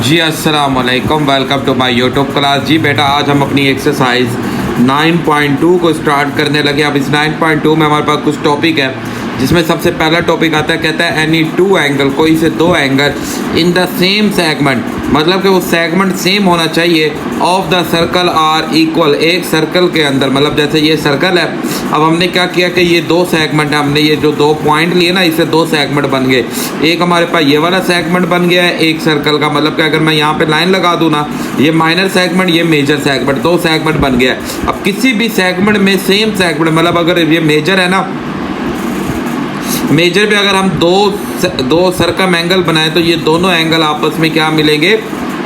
जी अस्सलाम वालेकुम, welcome to my YouTube class. जी बेटा, आज हम अपनी एक्सरसाइज 9.2 को स्टार्ट करने लगे। अब इस 9.2 में हमारे पास कुछ टॉपिक है, जिसमें सबसे पहला टॉपिक आता है, कहता है एनी टू एंगल, कोई से दो angle in the same segment, मतलब कि वो सेगमेंट सेम होना चाहिए, of the circle are equal, एक सर्कल के अंदर, मतलब जैसे ये सर्कल है। अब हमने क्या किया कि ये दो सेगमेंट है, हमने ये जो दो पॉइंट लिए ना, इससे दो सेगमेंट बन गए। एक हमारे पास ये वाला सेगमेंट बन गया है एक सर्कल का, मतलब कि अगर मैं यहाँ पे लाइन लगा दूँ ना, ये माइनर सेगमेंट, ये मेजर सेगमेंट, दो सेगमेंट बन गया है। अब किसी भी सेगमेंट में सेम सेगमेंट, मतलब अगर ये मेजर है ना, मेजर पे अगर हम दो सरकम एंगल बनाए तो ये दोनों एंगल आपस में क्या मिलेंगे,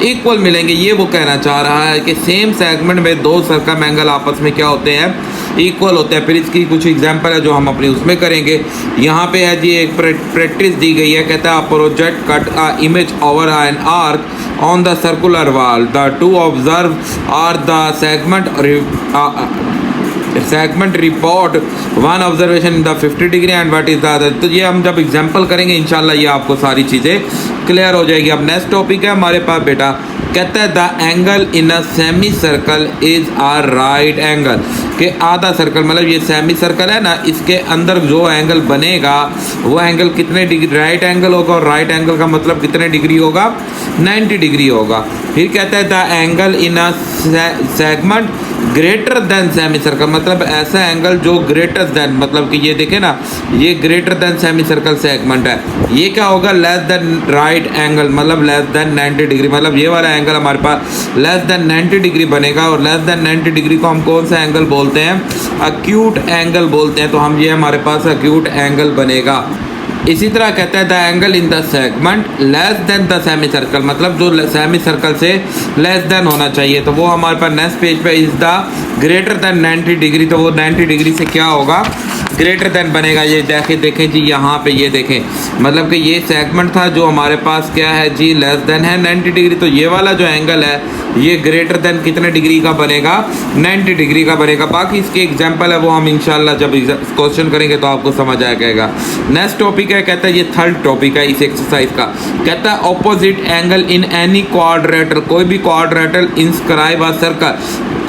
इक्वल मिलेंगे। ये वो कहना चाह रहा है कि सेम सेगमेंट में दो सरकम एंगल आपस में क्या होते हैं, इक्वल होते हैं। फिर इसकी कुछ एग्जांपल है जो हम अपनी उसमें करेंगे। यहाँ पे है जी एक प्रैक्टिस दी गई है, कहता है project cut a image over an arc on the circular wall, the two observe are the segment report one observation in the 50 degree and what is the other. तो ये हम जब एग्जांपल करेंगे इंशाल्लाह ये आपको सारी चीज़ें क्लियर हो जाएगी। अब नेक्स्ट टॉपिक है हमारे पास बेटा, कहता है the angle in a semi circle is a right angle, कि आधा सर्कल, मतलब ये सेमी सर्कल है ना, इसके अंदर जो एंगल बनेगा वो एंगल कितने डिग्री, राइट एंगल होगा। और राइट एंगल का मतलब कितने डिग्री होगा, 90 डिग्री होगा। फिर कहता है the angle in a segment greater than semi circle, मतलब ऐसा एंगल जो ग्रेटर देन, मतलब कि ये देखे ना, ये greater than semi circle segment है, ये क्या होगा, लेस देन राइट एंगल, मतलब लेस देन 90 डिग्री, मतलब ये वाला एंगल हमारे पास लेस देन 90 डिग्री बनेगा। और लेस देन 90 डिग्री को हम कौन सा एंगल बोलते हैं, अक्यूट एंगल बोलते हैं। तो हम ये हमारे पास अक्यूट एंगल बनेगा। इसी तरह कहता है the angle in the segment less than the semi circle, मतलब जो सेमी सर्कल से लेस देन होना चाहिए, तो वो हमारे पास नेक्स्ट पेज पे is the greater than 90 degree, तो वो 90 डिग्री से क्या होगा, ग्रेटर देन बनेगा। ये देखें जी, यहाँ पे ये देखें, मतलब कि ये सेगमेंट था जो हमारे पास क्या है जी, लेस देन है 90 डिग्री, तो ये वाला जो एंगल है ये ग्रेटर देन कितने डिग्री का बनेगा, 90 डिग्री का बनेगा। बाकी इसके एग्जांपल है वो हम इंशाल्लाह जब क्वेश्चन करेंगे तो आपको समझ आ जाएगा। नेक्स्ट टॉपिक है, कहता है ये थर्ड टॉपिक है इस एक्सरसाइज का, कहता है ऑपोजिट एंगल इन एनी क्वाड्रेटर, कोई भी क्वाड्रेटर इंस्क्राइब अ सर्कल,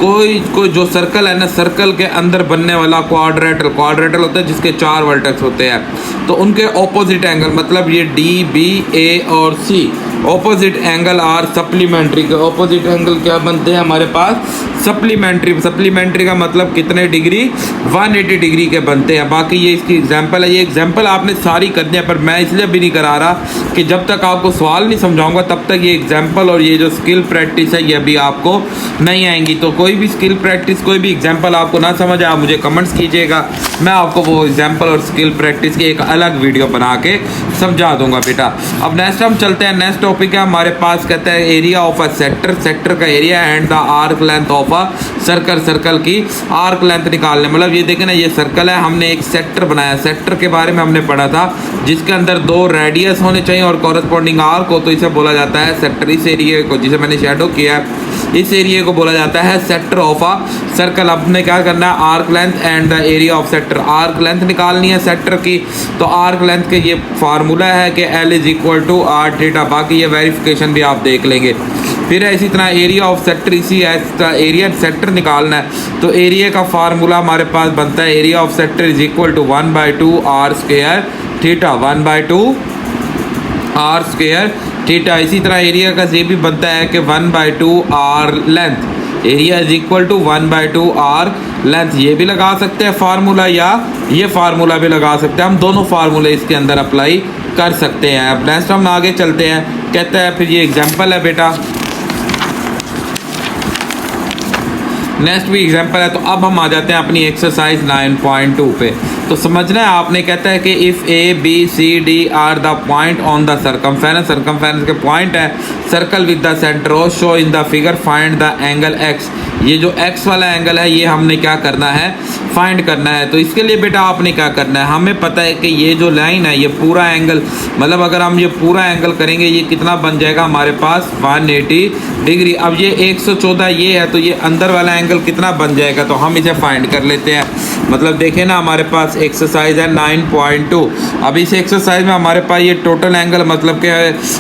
कोई जो सर्कल है ना, सर्कल के अंदर बनने वाला क्वाड्रेटर होता है जिसके 4 वर्टेक्स होते हैं, तो उनके ऑपोजिट एंगल, मतलब ये डी, बी, ए और सी, ऑपोजिट एंगल आर सप्लीमेंट्री के ऑपोजिट एंगल क्या बनते हैं हमारे पास, सप्लीमेंट्री का मतलब कितने डिग्री, 180 डिग्री के बनते हैं। बाकी ये इसकी एग्जांपल है, ये एग्जांपल आपने सारी करनी है, पर मैं इसलिए भी नहीं करा रहा कि जब तक आपको सवाल नहीं समझाऊंगा तब तक ये एग्जांपल और ये जो स्किल प्रैक्टिस है ये भी आपको नहीं आएंगी। तो कोई भी स्किल प्रैक्टिस, कोई भी एग्जाम्पल आपको ना समझ आए, मुझे कमेंट्स कीजिएगा, मैं आपको वो एग्जाम्पल और स्किल प्रैक्टिस की एक अलग वीडियो बना के समझा दूंगा बेटा। अब नेक्स्ट हम चलते हैं, नेक्स्ट टॉपिक है हमारे पास, कहता है एरिया ऑफ अ सेक्टर का area and the arc length of a circle की आर्क लेंथ निकालने, मतलब ये देखें ना, ये सर्कल है, हमने एक सेक्टर बनाया, सेक्टर के बारे में हमने पढ़ा था जिसके अंदर 2 रेडियस होने चाहिए और कॉरेस्पॉन्डिंग आर्क हो, तो इसे बोला जाता है सेक्टर। इस एरिया को, जिसे मैंने शेडो किया है, इस एरिया को बोला जाता है सेक्टर ऑफ अ सर्कल। अब हमने क्या करना है, arc length and the area of sector, arc length निकालनी है सेक्टर की। तो आर्क लेंथ के ये फार्मूला है कि L is equal to are theta, बाकी ये वेरिफिकेशन भी आप देख लेंगे। फिर इसी तरह एरिया ऑफ सेक्टर, इसी एरिया सेक्टर निकालना है, तो एरिया का फार्मूला हमारे पास बनता है, area of sector is equal to 1/2 r square theta, 1/2 r square theta. इसी तरह एरिया का ये भी बनता है कि 1/2 r length, area is equal to 1/2 r length. ये भी लगा सकते हैं फार्मूला, या ये फार्मूला भी लगा सकते हैं, हम दोनों फार्मूले इसके अंदर अप्लाई कर सकते हैं। अब नेक्स्ट हम आगे चलते हैं, कहता है फिर ये एग्जाम्पल है बेटा, नेक्स्ट भी एग्जाम्पल है। तो अब हम आ जाते हैं अपनी एक्सरसाइज 9.2 पे। तो समझना है आपने, कहता है कि if A B C D are the point on the circumference के पॉइंट है circle with the centre O show in the figure find the angle x, ये जो एक्स वाला एंगल है ये हमने क्या करना है, फाइंड करना है। तो इसके लिए बेटा आपने क्या करना है, हमें पता है कि ये जो लाइन है ये पूरा एंगल, मतलब अगर हम ये पूरा एंगल करेंगे ये कितना बन जाएगा हमारे पास, 180 डिग्री। अब ये 114 ये है, तो ये अंदर वाला एंगल कितना बन जाएगा, तो हम इसे फाइंड कर लेते हैं। मतलब देखें ना, हमारे पास एक्सरसाइज है 9.2। अब इस एक्सरसाइज में हमारे पास ये टोटल एंगल मतलब कि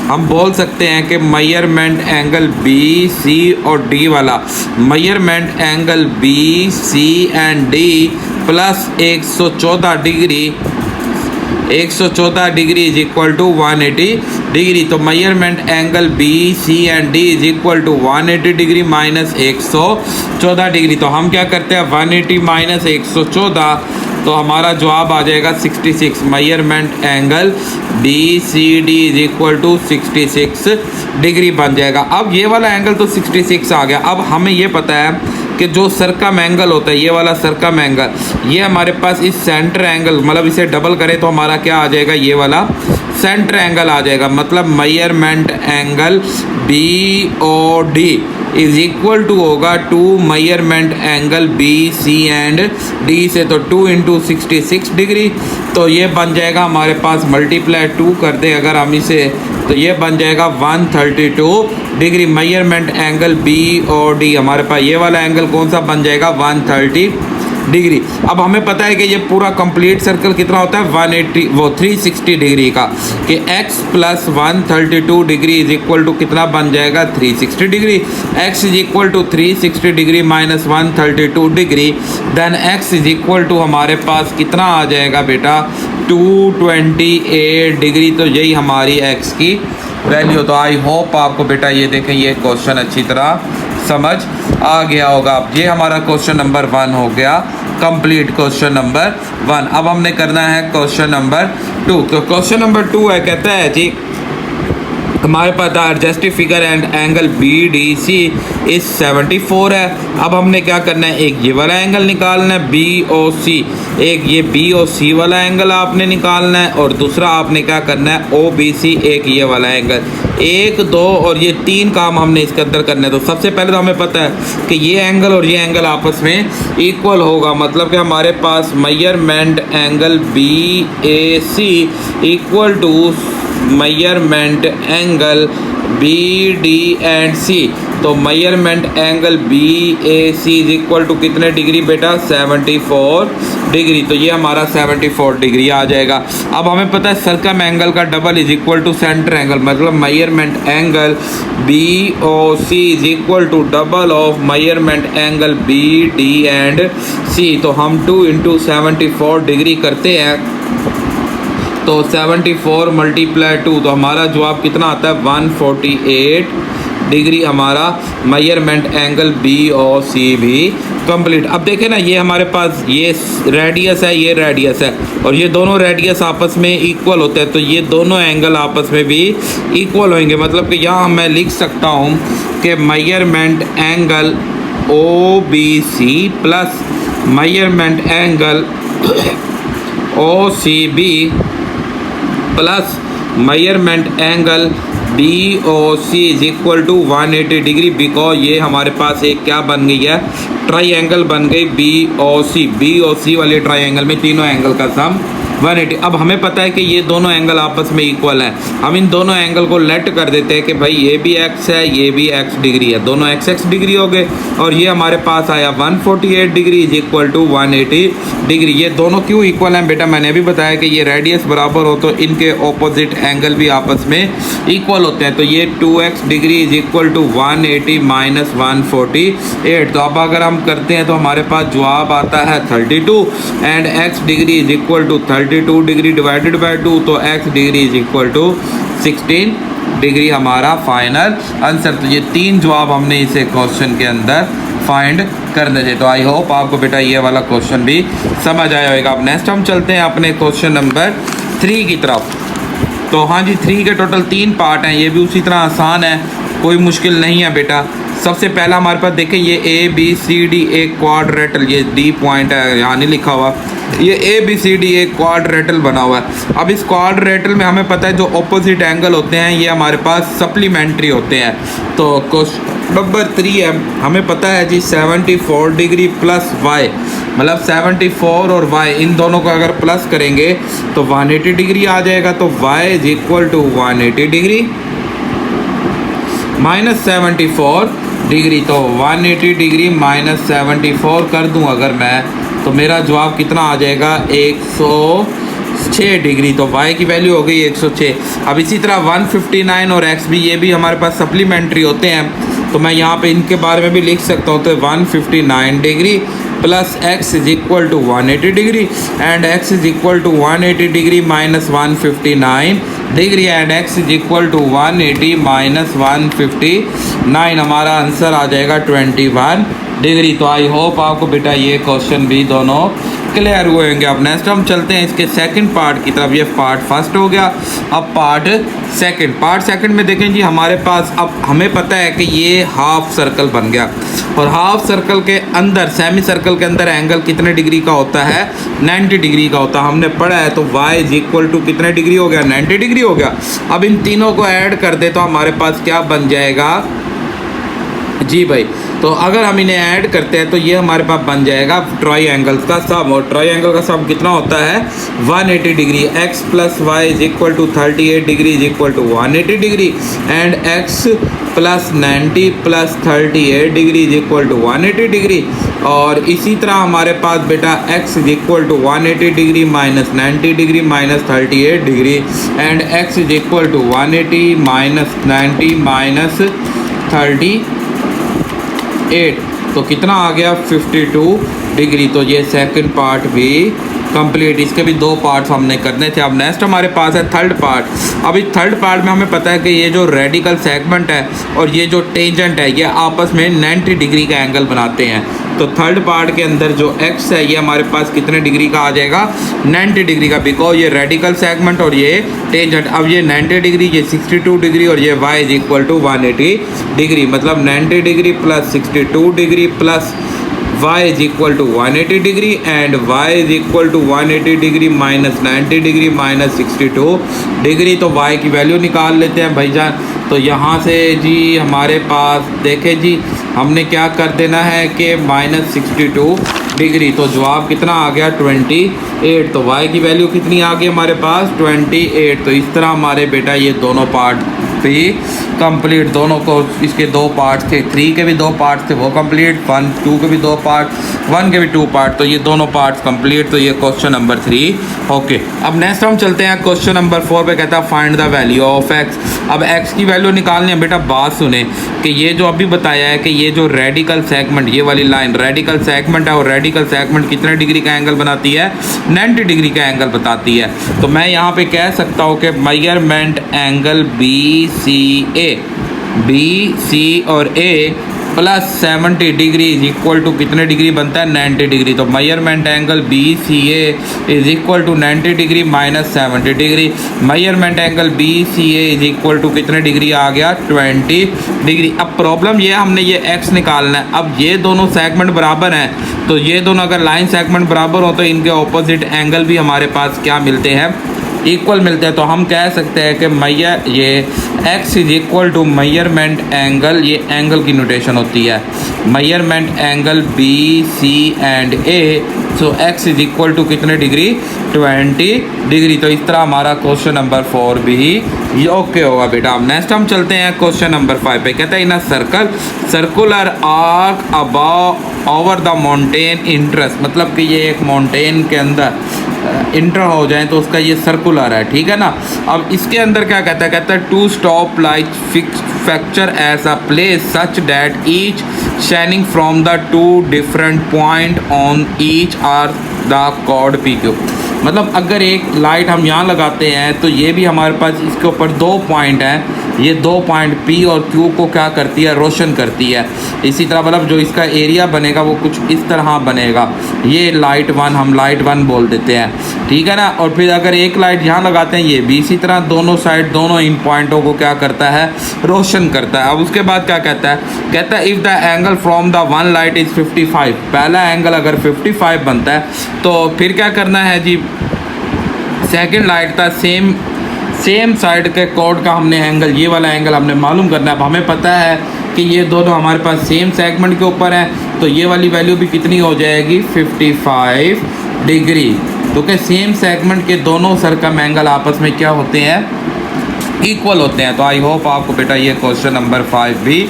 हम बोल सकते हैं कि मेजरमेंट एंगल बी सी और डी वाला, measurement angle B C and D plus 114 degree, 114 degree is equal to 180 degree. तो measurement angle B C and D is equal to 180 degree minus 114 degree. तो हम क्या करते हैं 180 माइनस 114, तो हमारा जवाब आ जाएगा 66। Measurement angle B C D is equal to 66 degree बन जाएगा। अब ये वाला एंगल तो 66 आ गया। अब हमें ये पता है कि जो सरकम एंगल होता है, ये वाला सरकम एंगल, ये हमारे पास इस सेंटर एंगल मतलब इसे डबल करें तो हमारा क्या आ जाएगा, ये वाला सेंटर एंगल आ जाएगा। मतलब measurement angle B O D is equal to होगा to measurement angle B C and D से, तो 2 इंटू 66 डिग्री। तो ये बन जाएगा हमारे पास, मल्टीप्लाई 2 कर दें अगर हम इसे, तो ये बन जाएगा 132 डिग्री। मेजरमेंट एंगल बी और डी हमारे पास ये वाला एंगल कौन सा बन जाएगा 130 डिग्री। अब हमें पता है कि ये पूरा कंप्लीट सर्कल कितना होता है 360 डिग्री का, कि x plus 132 degree is equal to कितना बन जाएगा 360 degree. x is equal to 360 degree minus 132 degree, then x is equal to हमारे पास कितना आ जाएगा बेटा 228 डिग्री। तो यही हमारी x की वैल्यू। तो आई होप आपको बेटा ये देखें ये क्वेश्चन अच्छी तरह समझ आ गया होगा। अब ये हमारा क्वेश्चन नंबर 1 हो गया कंप्लीट, क्वेश्चन नंबर 1। अब हमने करना है क्वेश्चन नंबर 2। तो क्वेश्चन नंबर 2 है, कहता है जी हमारे पास एडजस्टिव figure and angle B D C इस 74 है। अब हमने क्या करना है, एक ये वाला एंगल निकालना है बी ओ सी, एक ये बी ओ सी वाला एंगल आपने निकालना है, और दूसरा आपने क्या करना है ओ बी सी, एक ये वाला एंगल। 1 2 और ये 3 काम हमने इसके अंदर करना है। तो सबसे पहले तो हमें पता है कि ये एंगल और ये एंगल आपस में इक्वल होगा, मतलब कि हमारे पास measurement angle B A C equal to measurement angle B D and C. तो measurement angle B A C is equal to कितने डिग्री बेटा 74 डिग्री। तो ये हमारा 74 डिग्री आ जाएगा। अब हमें पता है सर्कम एंगल का double is equal to centre angle, मतलब measurement angle B O C is equal to double of measurement angle B D and C. तो हम 2 इंटू 74 डिग्री करते हैं, तो 74 मल्टीप्लाई 2, तो हमारा जवाब कितना आता है 148 डिग्री हमारा मेजरमेंट एंगल बी और सी भी कंप्लीट। अब देखें ना, ये हमारे पास ये रेडियस है, ये रेडियस है, और ये दोनों रेडियस आपस में इक्वल होते हैं, तो ये दोनों एंगल आपस में भी इक्वल होंगे। मतलब कि यहाँ मैं लिख सकता हूँ कि measurement angle O B C plus measurement angle O C B plus measurement angle B O C is equal to 180 degree, because ये हमारे पास एक क्या बन गई है, ट्राइंगल बन गई बी ओ सी वाले ट्राइंगल में तीनों एंगल का सम 180। अब हमें पता है कि ये दोनों एंगल आपस में इक्वल हैं। हम इन दोनों एंगल को लेट कर देते हैं कि भाई ये भी x है, ये भी x डिग्री है, दोनों x डिग्री हो गए, और ये हमारे पास आया 148 degree is equal to 180 degree. ये दोनों क्यों इक्वल हैं बेटा, मैंने अभी बताया कि ये रेडियस बराबर हो तो इनके ऑपोजिट एंगल भी आपस में इक्वल होते हैं। तो ये 2x degree is equal to 180 minus 148। तो अब अगर हम करते हैं तो हमारे पास जवाब आता है 32, and x degree is equal to 32 degree divided by 2, तो x degree is equal to 16 degree हमारा फाइनल आंसर। तो ये 3 जवाब हमने इसे क्वेश्चन के अंदर फाइंड करने थे। तो आई होप आपको बेटा ये वाला क्वेश्चन भी समझ आया होगा। अब नेक्स्ट हम चलते हैं अपने क्वेश्चन नंबर 3 की तरफ। तो हाँ जी, 3 के टोटल 3 पार्ट हैं, ये भी उसी तरह आसान है, कोई मुश्किल नहीं है बेटा। सबसे पहला हमारे पास देखें, ये ए बी सी डी एक क्वाड्रेटल, ये डी पॉइंट है यहाँ नहीं लिखा हुआ, ये ए बी सी डी एक क्वाड्रेटल बना हुआ है। अब इस क्वाड्रेटल में हमें पता है जो ऑपोजिट एंगल होते हैं ये हमारे पास सप्लीमेंट्री होते हैं। तो क्वेश्चन नंबर 3 है, हमें पता है जी 74 डिग्री प्लस वाई, मतलब 74 और y इन दोनों को अगर प्लस करेंगे तो 180 डिग्री आ जाएगा। तो y is equal to 180 degree minus 74 degree, तो 180 डिग्री माइनस 74 कर दूं अगर मैं, तो मेरा जवाब कितना आ जाएगा 106 डिग्री। तो y की वैल्यू हो गई 106। अब इसी तरह 159 और x भी, ये भी हमारे पास सप्लीमेंट्री होते हैं, तो मैं यहाँ पे इनके बारे में भी लिख सकता हूँ। तो 159 degree plus x is equal to 180 degree and x is equal to 180 degree minus 159 degree and x is equal to 180 minus 159, हमारा आंसर आ जाएगा 21 डिग्री। तो आई होप आपको बेटा ये क्वेश्चन भी दोनों क्लियर हुए होंगे। अब नेक्स्ट हम चलते हैं इसके सेकंड पार्ट की तरफ। ये पार्ट फर्स्ट हो गया, अब पार्ट सेकंड में देखें जी, हमारे पास अब हमें पता है कि ये हाफ सर्कल बन गया और हाफ सर्कल के अंदर, सेमी सर्कल के अंदर एंगल कितने डिग्री का होता है? 90 डिग्री का होता है, हमने पढ़ा है। तो y इज इक्वल टू कितने डिग्री हो गया? 90 डिग्री हो गया। अब इन तीनों को ऐड कर दे तो हमारे पास क्या बन जाएगा जी भाई? तो अगर हम इन्हें ऐड करते हैं तो ये हमारे पास बन जाएगा ट्रायंगल्स का सम, और ट्रायंगल का सम कितना होता है? 180 degree. x plus y is equal to 38 degree is equal to 180 degree and x plus 90 plus 38 degree is equal to 180 degree. और इसी तरह हमारे पास बेटा x is equal to 180 degree minus 90 degree minus 38 degree and x is equal to 180 minus 90 minus 38, तो कितना आ गया? 52 degree. तो ये सेकंड पार्ट भी कंप्लीट। इसके भी 2 पार्ट्स हमने करने थे। अब नेक्स्ट हमारे पास है थर्ड पार्ट। अब इस थर्ड पार्ट में हमें पता है कि ये जो रेडिकल सेगमेंट है और ये जो टेंजेंट है ये आपस में 90 डिग्री का एंगल बनाते हैं। तो थर्ड पार्ट के अंदर जो x है ये हमारे पास कितने डिग्री का आ जाएगा? 90 डिग्री का, बिकॉज ये रेडिकल सेगमेंट और ये टेंजेंट। अब ये 90 डिग्री, ये 62 डिग्री और ये y is equal to 180 degree, मतलब 90 degree plus 62 degree plus y is equal to 180 degree and y is equal to 180 degree minus 90 degree minus 62 degree. तो y की वैल्यू निकाल लेते हैं भाईजान। तो यहाँ से जी हमारे पास देखें जी, हमने क्या कर देना है कि माइनस 62 डिग्री। तो जवाब कितना आ गया? 28। तो y की वैल्यू कितनी आ गई हमारे पास? 28। तो इस तरह हमारे बेटा ये दोनों पार्ट भी कंप्लीट, दोनों को, इसके 2 पार्ट थे, 3 के भी 2 पार्ट थे वो कंप्लीट, 1 2 के भी 2 पार्ट, 1 के भी 2 पार्ट। तो ये दोनों पार्ट्स कंप्लीट। तो ये क्वेश्चन नंबर 3 ओके। अब नेक्स्ट हम चलते हैं क्वेश्चन नंबर 4 पे। कहता है find the value of x। अब x की वैल्यू निकालनी है बेटा। बात सुने कि ये जो अभी बताया है कि ये जो रेडिकल सेगमेंट, ये वाली लाइन रेडिकल सेगमेंट है और रेडिकल सेगमेंट कितने डिग्री का एंगल बनाती है? 90 डिग्री का एंगल बताती है। तो मैं यहाँ पे कह सकता हूँ कि मेजरमेंट एंगल बी सी और A plus 70 degree is equal to कितने डिग्री बनता है? 90 डिग्री। तो measurement angle B C A is equal to 90 degree minus 70 degree. Measurement angle B C A is equal to कितने degree आ गया? 20 degree. अब problem ये, हमने ये x निकालना है। अब ये दोनों सेगमेंट बराबर हैं, तो ये दोनों अगर लाइन सेगमेंट बराबर हो तो इनके ऑपोजिट एंगल भी हमारे पास क्या मिलते हैं? इक्वल मिलते हैं। तो हम कह सकते हैं कि ये x is equal to measurement angle, ये एंगल की नोटेशन होती है, measurement angle B C and A. So x is equal to कितने डिग्री? 20 डिग्री। तो इस तरह हमारा क्वेश्चन नंबर 4 भी ये ओके होगा बेटा। अब नेक्स्ट हम चलते हैं क्वेश्चन नंबर 5 पे। कहता है in a circular arc above over the mountain interest, मतलब कि ये एक माउंटेन के अंदर इंटर हो जाए तो उसका ये सर्कुलर है, ठीक है ना। अब इसके अंदर क्या कहता है? कहता है to stop like fracture as a place such that each shining from the 2 different point on each are the chord P Q. मतलब अगर एक लाइट हम यहाँ लगाते हैं तो ये भी हमारे पास इसके ऊपर 2 पॉइंट हैं, ये 2 पॉइंट P और Q को क्या करती है? रोशन करती है। इसी तरह मतलब जो इसका एरिया बनेगा वो कुछ इस तरह बनेगा। ये लाइट 1 हम लाइट 1 बोल देते हैं, ठीक है ना। और फिर अगर एक लाइट यहाँ लगाते हैं, ये भी इसी तरह दोनों साइड, दोनों इन पॉइंटों को क्या करता है? रोशन करता है। अब उसके बाद क्या कहता है? कहता है if the angle from the one light is 55, पहला एंगल अगर 55 बनता है तो फिर क्या करना है जी? सेकेंड लाइट का सेम साइड के कॉर्ड का हमने एंगल, ये वाला एंगल हमने मालूम करना है। अब हमें पता है कि ये दोनों हमारे पास सेम सेगमेंट के ऊपर हैं, तो ये वाली वैल्यू भी कितनी हो जाएगी? 55 डिग्री। तो क्या सेम सेगमेंट के दोनों सरकम एंगल आपस में क्या होते हैं? इक्वल होते हैं। तो आई होप आपको बेटा ये क्वेश्चन नंबर 5 भी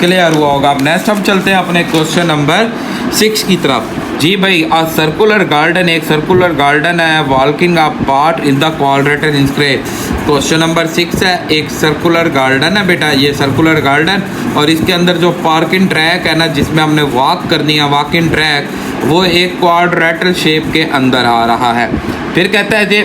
क्लियर हुआ होगा। अब नेक्स्ट हम चलते हैं अपने क्वेश्चन नंबर 6 की तरफ। जी भाई, सर्कुलर गार्डन, एक सर्कुलर गार्डन है walking a part in the क्वाड्रेटर in square. Question number 6 है, एक सर्कुलर गार्डन है बेटा, ये सर्कुलर गार्डन, और इसके अंदर जो पार्किंग ट्रैक है ना, जिसमें हमने वॉक करनी है, वॉकिंग ट्रैक, वो एक क्वाड्रेटर शेप के अंदर आ रहा है। फिर कहता है जी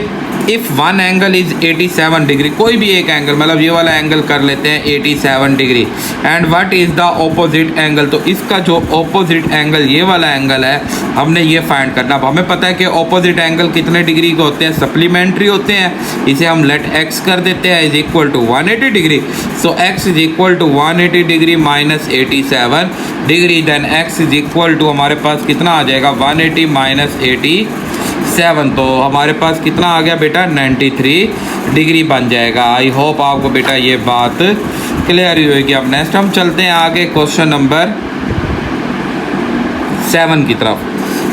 if one angle is 87 degree, कोई भी एक एंगल, मतलब ये वाला एंगल कर लेते हैं 87 degree, and what is the opposite angle, तो इसका जो ऑपोजिट एंगल ये वाला एंगल है, हमने ये फाइंड करना। अब हमें पता है कि ऑपोजिट एंगल कितने डिग्री के होते हैं, सप्लीमेंट्री होते हैं, इसे हम लेट एक्स कर देते हैं is equal to 180 degree. So x is equal to 180 degree minus 87 degree, then x is equal to हमारे पास कितना आ जाएगा 180 माइनस 87, तो हमारे पास कितना आ गया बेटा 93 डिग्री बन जाएगा। आई होप आपको बेटा ये बात क्लियर ही होगी। अब नेक्स्ट हम चलते हैं आगे क्वेश्चन नंबर 7 की तरफ।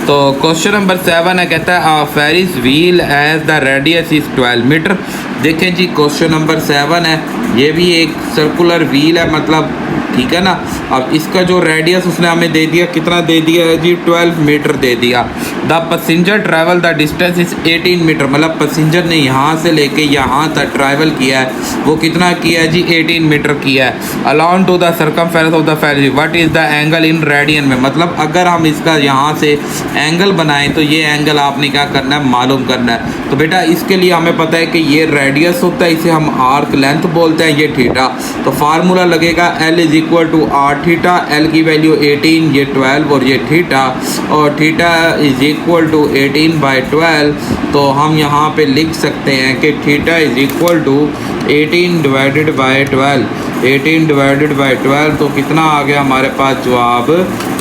तो क्वेश्चन नंबर 7 है, कहता है Ferris wheel as the radius is 12 metre. देखें जी क्वेश्चन नंबर 7 है, ये भी एक सर्कुलर व्हील है, मतलब ठीक है ना। अब इसका जो रेडियस उसने हमें दे दिया, कितना दे दिया है जी 12 मीटर दे दिया। The passenger travel the distance is 18 metre, मतलब पैसेंजर ने यहाँ से लेके यहाँ तक ट्रैवल किया है, वो कितना किया है जी 18 मीटर किया है। Along to the circumference of the Ferris what is the angle in radian में, मतलब अगर हम इसका यहाँ से एंगल बनाएं तो ये एंगल आपने क्या करना है मालूम करना है। तो बेटा इसके लिए हमें पता है कि ये रेडियस होता है, इसे हम आर्क लेंथ बोलते हैं, ये थीटा। तो फार्मूला लगेगा L is equal to are theta, L की वैल्यू 18, ये 12 और ये थीटा, और थीटा इज इक्वल टू 18/12। तो हम यहाँ पे लिख सकते हैं कि theta is equal to 18 divided by 12, 18 divided by 12, तो कितना आ गया हमारे पास जवाब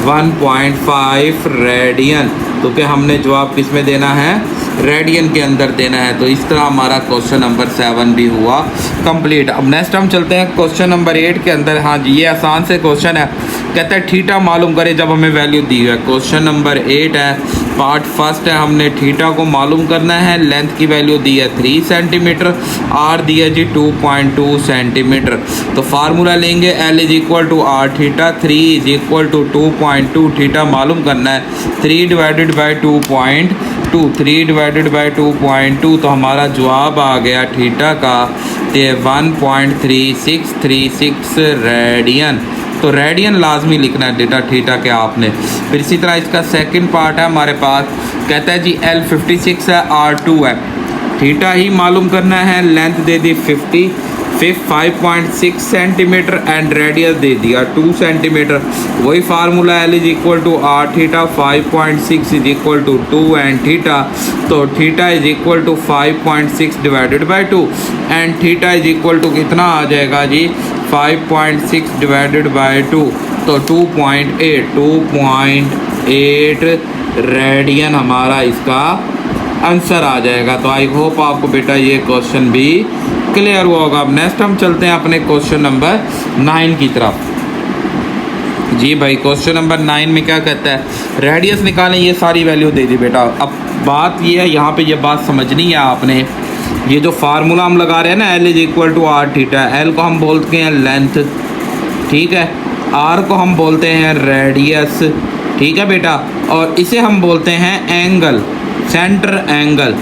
1.5 रेडियन। तो क्या हमने जवाब किस में देना है, रेडियन के अंदर देना है। तो इस तरह हमारा क्वेश्चन नंबर 7 भी हुआ कंप्लीट। अब नेक्स्ट हम चलते हैं क्वेश्चन नंबर 8 के अंदर। हाँ जी, ये आसान से क्वेश्चन है, कहता है थीटा मालूम करें जब हमें वैल्यू दी है। क्वेश्चन नंबर 8 है, पार्ट फर्स्ट है, हमने थीटा को मालूम करना है। लेंथ की वैल्यू दी है 3 सेंटीमीटर, आर दिया जी 2.2 सेंटीमीटर। तो फार्मूला लेंगे L is equal to are theta, 3 is equal to 2.2, theta मालूम करना है, 3 डिवाइडेड बाई 2.2, 3 डिवाइडेड बाई 2.2, तो हमारा जवाब आ गया थीटा का 1.3636 रेडियन। तो रेडियन लाजमी लिखना है डेटा थीटा के आपने। फिर इसी तरह इसका सेकंड पार्ट है हमारे पास, कहता है जी L 56 है, R2 है, थीटा ही मालूम करना है, लेंथ दे दी 5.6 सेंटीमीटर एंड रेडियस दे दिया 2 सेंटीमीटर। वही formula L is equal to are theta, 5.6 is equal to 2 and theta, तो theta is equal to 5.6 divided by 2 and theta is equal to कितना आ जाएगा जी 5.6 डिवाइडेड बाई 2, तो 2.8 रेडियन हमारा इसका आंसर आ जाएगा। तो आई होप आपको बेटा ये क्वेश्चन भी क्लियर हुआ होगा। अब नेक्स्ट हम चलते हैं अपने क्वेश्चन नंबर 9 की तरफ। जी भाई क्वेश्चन नंबर 9 में क्या कहता है, रेडियस निकालें, ये सारी वैल्यू दे दी बेटा। अब बात ये है, यहाँ पे ये बात समझनी है आपने, ये जो फार्मूला हम लगा रहे हैं ना L is equal to are theta, L को हम बोलते हैं लेंथ, ठीक है, R को हम बोलते हैं रेडियस, ठीक है बेटा, और इसे हम बोलते हैं एंगल, सेंटर एंगल।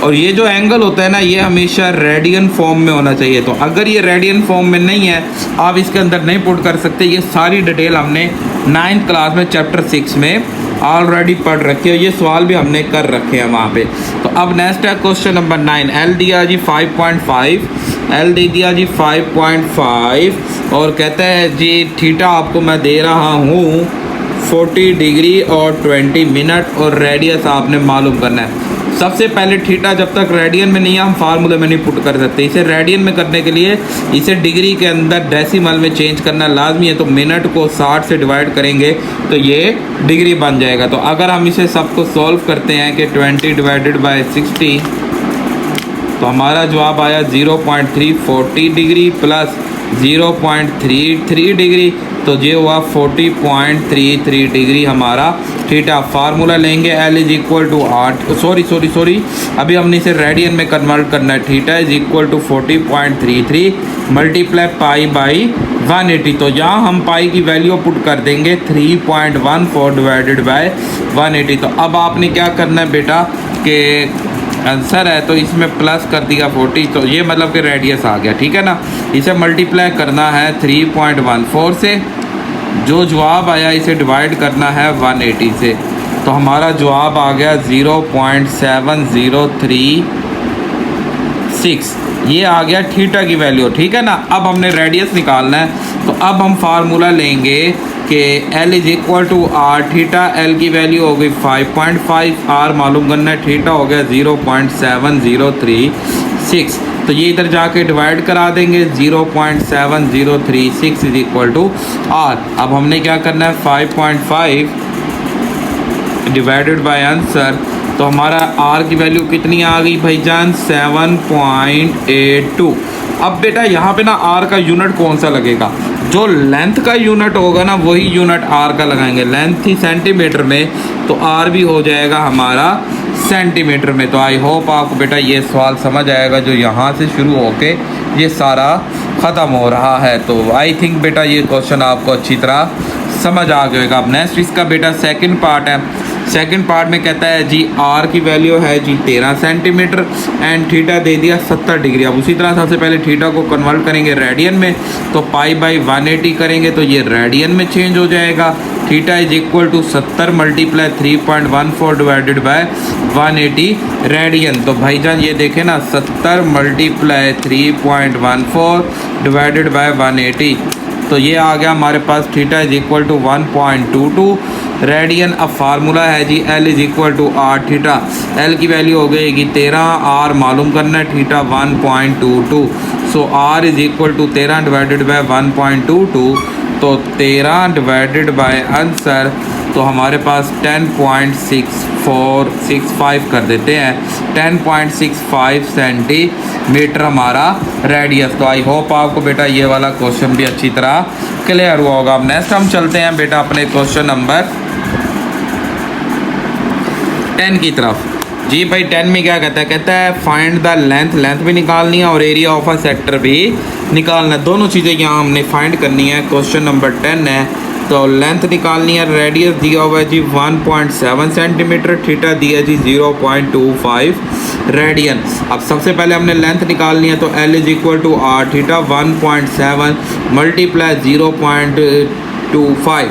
और ये जो एंगल होता है ना, ये हमेशा रेडियन फॉर्म में होना चाहिए। तो अगर ये रेडियन फॉर्म में नहीं है, आप इसके अंदर नहीं पुट कर सकते। ये सारी डिटेल हमने 9th क्लास में चैप्टर 6 में ऑलरेडी पढ़ रखी है, ये सवाल भी हमने कर रखे हैं वहाँ पे। तो अब नेक्स्ट है क्वेश्चन नंबर 9, L दिया जी 5.5, L दे दिया जी 5.5, और कहता है जी थीटा आपको मैं दे रहा हूँ 40 डिग्री और 20 मिनट, और रेडियस आपने मालूम करना है। सबसे पहले थीटा जब तक रेडियन में नहीं है हम फार्मूले में नहीं पुट कर सकते। इसे रेडियन में करने के लिए इसे डिग्री के अंदर डेसिमल में चेंज करना लाजमी है। तो मिनट को 60 से डिवाइड करेंगे तो ये डिग्री बन जाएगा। तो अगर हम इसे सबको सॉल्व करते हैं कि 20 डिवाइडेड बाई 60, तो हमारा जवाब आया 0.340 डिग्री प्लस 0.33 डिग्री तो ये हुआ 40.33 डिग्री हमारा थीटा। फार्मूला लेंगे L is equal to 8 sorry अभी हमने इसे रेडियन में कन्वर्ट करना है। Theta is equal to 40.33 multiply pi by 180। तो यहाँ हम पाई की वैल्यू पुट कर देंगे 3.14 डिवाइडेड बाय 180। तो अब आपने क्या करना है बेटा कि आंसर है तो इसमें प्लस कर दिया 40, तो ये मतलब कि रेडियस आ गया, ठीक है ना। इसे मल्टीप्लाई करना है 3.14 से, जो जवाब आया इसे डिवाइड करना है 180 से, तो हमारा जवाब आ गया 0.7036। ये आ गया थीटा की वैल्यू, ठीक है ना। अब हमने रेडियस निकालना है, तो अब हम फार्मूला लेंगे कि L is equal to are theta. L की वैल्यू हो गई 5.5, R मालूम करना है, थीटा हो गया 0.7036। तो ये इधर जाके डिवाइड करा देंगे, 0.7036 इज इक्वल टू R। अब हमने क्या करना है 5.5 डिवाइडेड बाय आंसर, तो हमारा R की वैल्यू कितनी आ गई भाईजान 7.82। अब बेटा यहाँ पे ना R का यूनिट कौन सा लगेगा, जो लेंथ का यूनिट होगा ना वही यूनिट R का लगाएंगे। लेंथ थी सेंटीमीटर में तो R भी हो जाएगा हमारा सेंटीमीटर में। तो आई होप आपको बेटा ये सवाल समझ आएगा जो यहाँ से शुरू होके ये सारा ख़त्म हो रहा है। तो आई थिंक बेटा ये क्वेश्चन आपको अच्छी तरह समझ आ गएगा। अब नेक्स्ट इसका बेटा सेकंड पार्ट है। सेकंड पार्ट में कहता है जी R की वैल्यू है जी 13 सेंटीमीटर एंड थीटा दे दिया 70 डिग्री। अब उसी तरह सबसे पहले थीटा को कन्वर्ट करेंगे रेडियन में, तो पाई बाई 180 करेंगे तो ये रेडियन में चेंज हो जाएगा। Theta is equal to 70 multiply 3.14 divided by 180 radian. तो भाईजान ये देखें ना 70 मल्टीप्लाई 3.14 डिवाइडेड बाय 180, तो ये आ गया हमारे पास theta is equal to 1.22 radian. अब फार्मूला है जी L is equal to are theta. L की वैल्यू हो गई 13, R मालूम करना है, theta 1.22। So R is equal to 13 divided by 1.22, तो 13 डिवाइडेड बाय आंसर, तो हमारे पास 10.6465 कर देते हैं, 10.65 सेंटीमीटर हमारा रेडियस। तो आई होप आपको बेटा ये वाला क्वेश्चन भी अच्छी तरह क्लियर हुआ होगा। अब नेक्स्ट हम चलते हैं बेटा अपने क्वेश्चन नंबर 10 की तरफ। जी भाई 10 में क्या कहता है फाइंड द लेंथ भी निकालनी है और एरिया ऑफ अ सेक्टर भी निकालना है। दोनों चीज़ें यहाँ हमने फाइंड करनी है। क्वेश्चन नंबर 10 है, तो लेंथ निकालनी है। रेडियस दिया हुआ है जी 1.7 सेंटीमीटर, थीटा दिया जी 0.25 रेडियन। अब सबसे पहले हमने लेंथ निकालनी है, तो L is equal to are theta 1.7 multiply 0.25।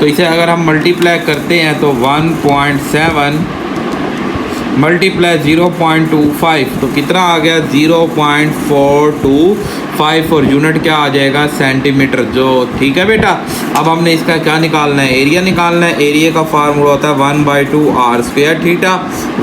तो इसे अगर हम मल्टीप्लाई करते हैं तो 1.7 मल्टीप्लाई 0.25, तो कितना आ गया 0.425 और यूनिट क्या आ जाएगा सेंटीमीटर, जो ठीक है बेटा। अब हमने इसका क्या निकालना है, एरिया निकालना है। एरिया का फार्मूला होता है 1/2 R square theta,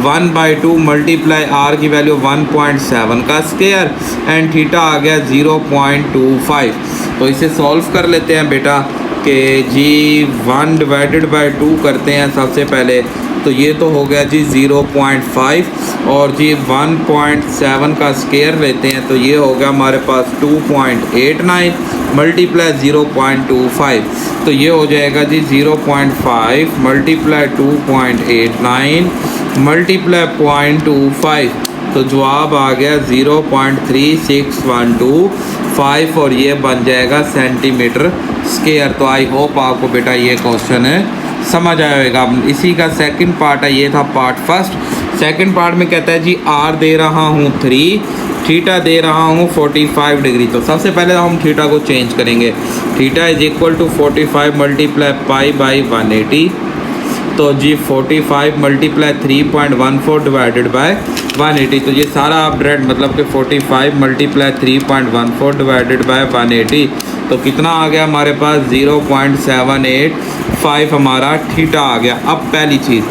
1/2 multiply R की वैल्यू 1.7 का स्क्वायर एंड थीटा आ गया 0.25। तो इसे सॉल्व कर लेते हैं बेटा कि जी 1 डिवाइडेड बाई 2 करते हैं सबसे पहले, तो ये तो हो गया जी 0.5 और जी 1.7 का स्क्वायर लेते हैं तो ये हो गया हमारे पास 2.89 मल्टीप्लाई 0.25, तो ये हो जाएगा जी 0.5 मल्टीप्लाई 2.89 मल्टीप्लाई 0.25, तो जवाब आ गया 0.36125 और ये बन जाएगा सेंटीमीटर स्क्वायर। तो आई होप आपको बेटा ये क्वेश्चन समझ आएगा। इसी का सेकंड पार्ट है, ये था पार्ट फर्स्ट। सेकंड पार्ट में कहता है जी R दे रहा हूँ 3, थीटा दे रहा हूँ 45 डिग्री। तो सबसे पहले हम थीटा को चेंज करेंगे। Theta is equal to 45 multiply pi by 180, तो जी 45 मल्टीप्लाई 3.14 डिवाइडेड बाय 180, तो ये सारा आप डायरेक्ट मतलब कि 45 मल्टीप्लाई 3.14 डिवाइडेड बाय 180, तो कितना आ गया हमारे पास 0.785 हमारा थीटा आ गया। अब पहली चीज़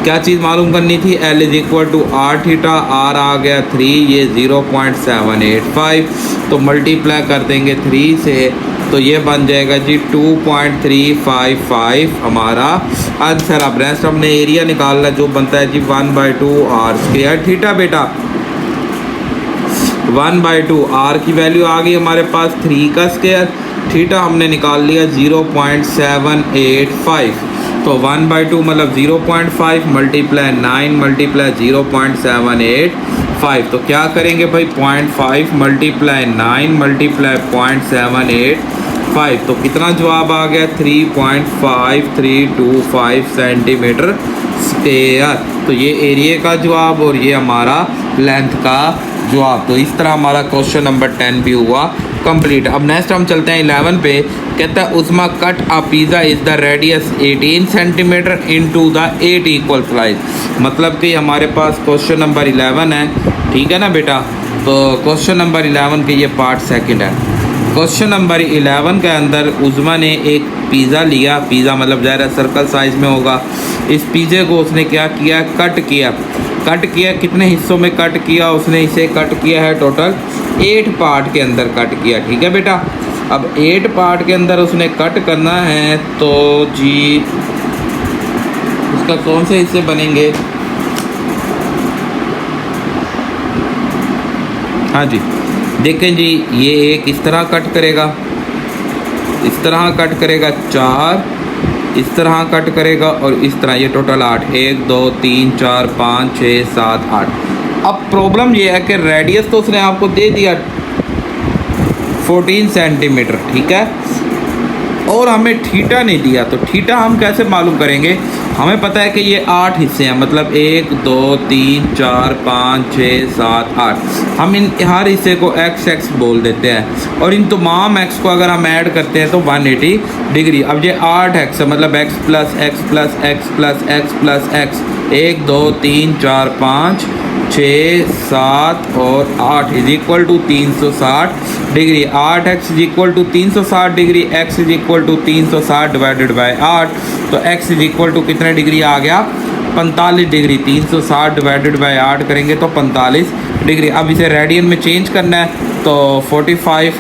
क्या चीज़ मालूम करनी थी, L is equal to are theta, R आ गया 3, ये 0.785, तो मल्टीप्लाई कर देंगे 3 से, तो ये बन जाएगा जी 2.355 हमारा आंसर। अब रेस्ट हमने एरिया निकालना जो बनता है जी 1/2 R स्क्वायर थीटा बेटा। 1/2 R की वैल्यू आ गई हमारे पास 3 का स्क्वायर थीटा हमने निकाल लिया 0.785, तो 1/2 मतलब 0.5 मल्टीप्लाई 9 मल्टीप्लाई 0.785, तो क्या करेंगे भाई 0.5 मल्टीप्लाई 9 मल्टीप्लाई 0.785, तो कितना जवाब आ गया 3.5325 सेंटीमीटर स्क्वायर। तो ये एरिया का जवाब और ये हमारा लेंथ का जवाब। तो इस तरह हमारा क्वेश्चन नंबर 10 भी हुआ कंप्लीट। अब नेक्स्ट हम चलते हैं 11 पे। कहता है Usma cut a pizza is the radius 18 centimetre into the 8 equal slice. मतलब कि हमारे पास क्वेश्चन नंबर 11 है, ठीक है ना बेटा। तो क्वेश्चन नंबर 11 के ये पार्ट सेकंड है। क्वेश्चन नंबर 11 के अंदर उस्मा ने एक पिज़्ज़ा लिया, पिज़्ज़ा मतलब ज़ाहिर सर्कल साइज़ में होगा। इस पिज़्ज़े को उसने क्या किया, कट किया। कितने हिस्सों में कट किया, उसने इसे कट किया है टोटल 8 पार्ट के अंदर कट किया, ठीक है बेटा। अब 8 पार्ट के अंदर उसने कट करना है, तो जी उसका कौन से हिस्से बनेंगे। हाँ जी देखें जी, ये एक इस तरह कट करेगा, इस तरह कट करेगा 4, इस तरह कट करेगा और इस तरह, ये टोटल 8, 1 2 3 4 5 6 7 8। अब प्रॉब्लम ये है कि रेडियस तो उसने आपको दे दिया 14 सेंटीमीटर, ठीक है, और हमें थीटा नहीं दिया। तो थीटा हम कैसे मालूम करेंगे, हमें पता है कि ये 8 हिस्से हैं, मतलब 1 2 3 4 5 6 7 8। हम इन हर हिस्से को x बोल देते हैं और इन तमाम x को अगर हम ऐड करते हैं तो 180 डिग्री। अब ये 8x है, मतलब x plus x plus x plus x plus x, 1 2 3 4 5 6 7 और 8 is equal to 360 degree. 8x is equal to 360 degree, x is equal to 360 divided by 8, तो x इज इक्वल टू कितने डिग्री आ गया 45 degree. 360 divided by 8 करेंगे तो 45 degree. अब इसे radian में चेंज करना है, तो 45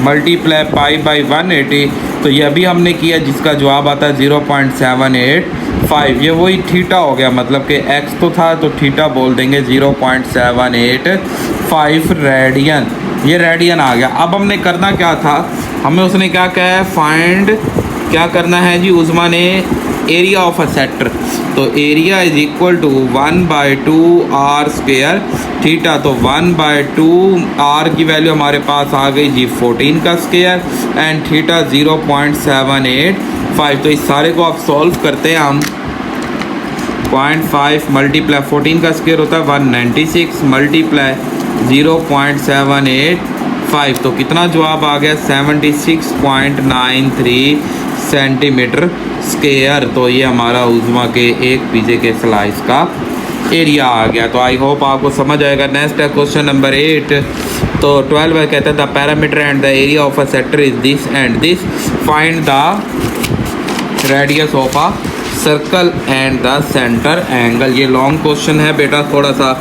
मल्टीप्लाई पाई बाई 180, तो ये अभी हमने किया जिसका जवाब आता है 0.785। ये वही थीटा हो गया, मतलब कि x तो था तो थीटा बोल देंगे 0.785 रेडियन, ये रेडियन आ गया। अब हमने करना क्या था, हमें उसने क्या कहा है, फाइंड क्या करना है जी, उस्मा ने एरिया ऑफ अ सेक्टर। तो area is equal to 1/2 r square theta, तो 1/2 आर की वैल्यू हमारे पास आ गई जी 14 का स्क्वायर एंड थीटा 0.785। तो इस सारे को आप सॉल्व करते हैं हम, 0.5 मल्टीप्लाई 14 का स्क्वायर होता है 196 मल्टीप्लाई 0.785, तो कितना जवाब आ गया 76.93 सेंटीमीटर स्क्वायर। तो ये हमारा उस्मा के एक पिज़्ज़े के स्लाइस का एरिया आ गया। तो आई होप आपको समझ आएगा। नेक्स्ट है क्वेश्चन नंबर 8। तो 12 कहता है the parameter and the area of a sector is this and this, find the radius of a circle and the centre angle. ये लॉन्ग क्वेश्चन है बेटा थोड़ा सा।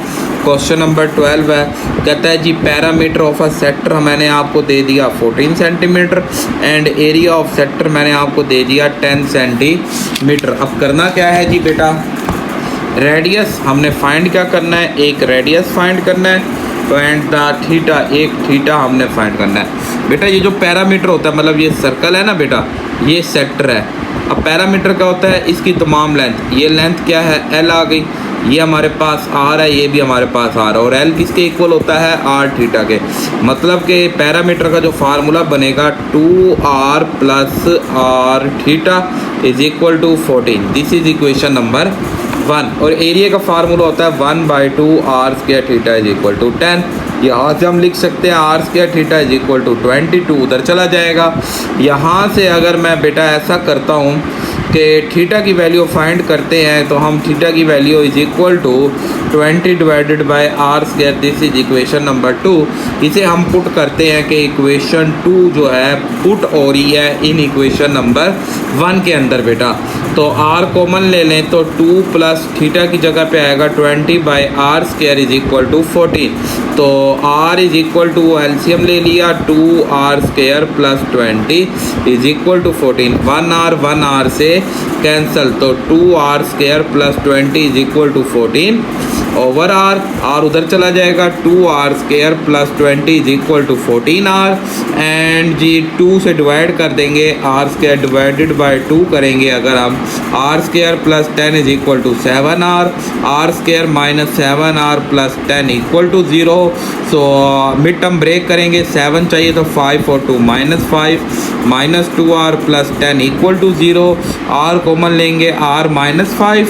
क्वेश्चन नंबर 12 है, कहता है G parameter of a sector मैंने आपको दे दिया 14 centimetre and area of sector मैंने आपको दे दिया 10 सेंटीमीटर। अब करना क्या है जी बेटा, रेडियस हमने फाइंड क्या करना है, एक रेडियस फाइंड करना है, तो एंड द थीटा, एक थीटा हमने फाइंड करना है। बेटा ये जो पैरामीटर होता है, मतलब ये सर्कल है ना बेटा, ये सेक्टर है। अब पैरामीटर क्या होता है, इसकी तमाम लेंथ, ये लेंथ क्या है L आ गई, ये हमारे पास R है, ये भी हमारे पास R है, और L किसके इक्वल होता है R थीटा के। मतलब कि पैरामीटर का जो फार्मूला बनेगा 2R plus R theta is equal to 14। This is equation number 1। और एरिया का फार्मूला होता है 1/2 R square theta is equal to 10। यहाँ से हम लिख सकते हैं R square theta is equal to 22, उधर चला जाएगा। यहाँ से अगर मैं बेटा ऐसा करता हूँ कि थीटा की वैल्यू फाइंड करते हैं, तो हम थीटा की value is equal to 20 divided by R square, this is equation number 2। इसे हम पुट करते हैं कि इक्वेशन 2 जो है पुट हो रही है इन इक्वेशन नंबर 1 के अंदर बेटा। तो R कॉमन ले लें तो 2 प्लस थीटा की जगह पे आएगा 20 by R square is equal to 14। तो R is equal to LCM ले लिया 2R square plus 20 is equal to 14। 1R से कैंसल, तो 2R square plus 20 is equal to 14। Over r, r उधर चला जाएगा, 2r² plus 20 is equal to 14r, and जी 2 से डिवाइड कर देंगे, r² डिवाइडेड बाय 2 करेंगे अगर हम, r² plus 10 is equal to 7r, r² minus 7r plus 10 equal to 0। So mid term break करेंगे, 7 चाहिए तो 5 और 2 -5, minus 2r plus 10 equal to 0, r common लेंगे, r माइनस 5,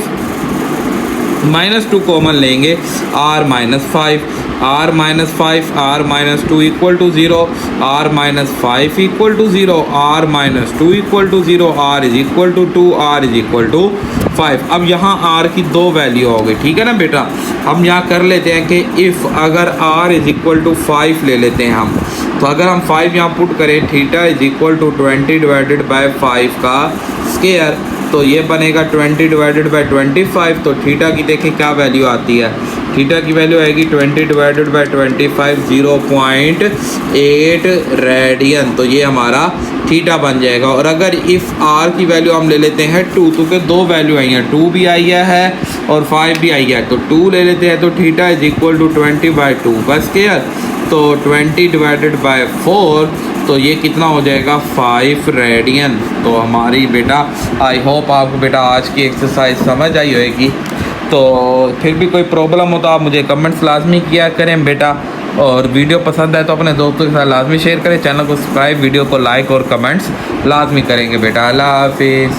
-2 कॉमन लेंगे, r minus 5, r minus 5, r minus 2 equal to 0, r minus 5 equal to 0, r minus 2 equal to 0, r is equal to 2, r is equal to 5। अब यहाँ r की दो value हो गई, ठीक है ना बेटा। हम यहाँ कर लेते हैं कि इफ़ अगर r इज इक्वल टू 5 ले लेते हैं हम, तो अगर हम 5 यहाँ पुट करें, theta is equal to 20 divided by 5 का स्क्वायर, तो ये बनेगा 20 डिवाइडेड बाय 25। तो थीटा की देखें क्या वैल्यू आती है, थीटा की वैल्यू आएगी 20 डिवाइडेड बाय 25, 0.8 रेडियन। तो ये हमारा थीटा बन जाएगा। और अगर इफ़ आर की वैल्यू हम ले लेते हैं 2, तो के दो वैल्यू आई हैं, 2 भी आई है और 5 भी आई है, तो 2 ले लेते हैं, तो थीटा इज इक्वल टू 20/2 का स्क्वायर, तो 20 डिवाइडेड बाय 4, तो ये कितना हो जाएगा 5 रेडियन। तो हमारी बेटा आई होप आपको बेटा आज की एक्सरसाइज समझ आई होगी। तो फिर भी कोई प्रॉब्लम हो तो आप मुझे कमेंट्स लाजमी किया करें बेटा, और वीडियो पसंद आए तो अपने दोस्तों के साथ लाजमी शेयर करें, चैनल को सब्सक्राइब, वीडियो को लाइक और कमेंट्स लाजमी करेंगे बेटा। अल्लाह हाफिज़।